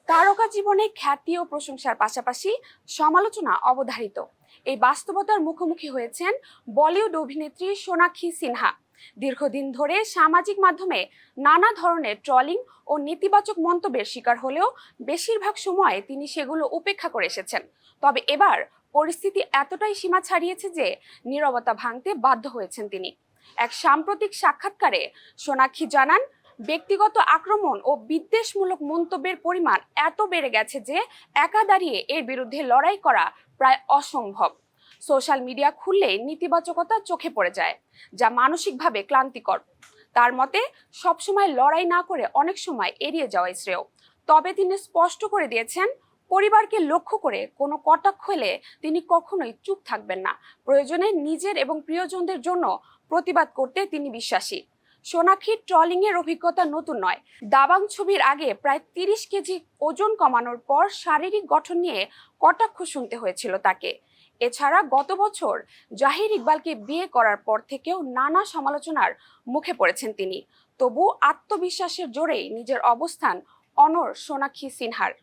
তারকা জীবনে খ্যাতি ও প্রশংসার পাশাপাশি সমালোচনা অবধারিত। এই বাস্তবতার মুখোমুখি হয়েছেন বলিউড অভিনেত্রী সোনাক্ষী সিনহা। দীর্ঘদিন ধরে সামাজিক মাধ্যমে নানা ধরনের ট্রলিং ও নেতিবাচক মন্তব্যের শিকার হলেও বেশিরভাগ সময় তিনি সেগুলো উপেক্ষা করে এসেছেন। তবে এবার পরিস্থিতি এতটাই সীমা ছাড়িয়েছে যে নীরবতা ভাঙতে বাধ্য হয়েছেন তিনি। এক সাম্প্রতিক সাক্ষাৎকারে সোনাক্ষী জানান, ব্যক্তিগত আক্রমণ ও বিদ্বেষমূলক মন্তব্যের পরিমাণ এত বেড়ে গেছে যে একা দাঁড়িয়ে এর বিরুদ্ধে লড়াই করা প্রায় অসম্ভব। সোশ্যাল মিডিয়া খুললেই নেতিবাচকতা চোখে পড়ে যায়, যা মানসিকভাবে ক্লান্তিকর। তার মতে, সবসময় লড়াই না করে অনেক সময় এড়িয়ে যাওয়াই শ্রেয়। তবে তিনি স্পষ্ট করে দিয়েছেন, পরিবারকে লক্ষ্য করে কোনো কটাক্ষ এলে তিনি কখনোই চুপ থাকবেন না। প্রয়োজনে নিজের এবং প্রিয়জনদের জন্য প্রতিবাদ করতে তিনি বিশ্বাসী। সোনাক্ষীর ট্রলিং এর অভিজ্ঞতা নতুন নয়। দাবাং ছবির আগে প্রায় 30 কেজি ওজন কমানোর পর শারীরিক গঠন নিয়ে কটাক্ষ শুনতে হয়েছিল তাকে। এছাড়া গত বছর জাহির ইকবালকে বিয়ে করার পর থেকেও নানা সমালোচনার মুখে পড়েছেন তিনি। তবু আত্মবিশ্বাসের জোরেই নিজের অবস্থান অনড় সোনাক্ষী সিনহার।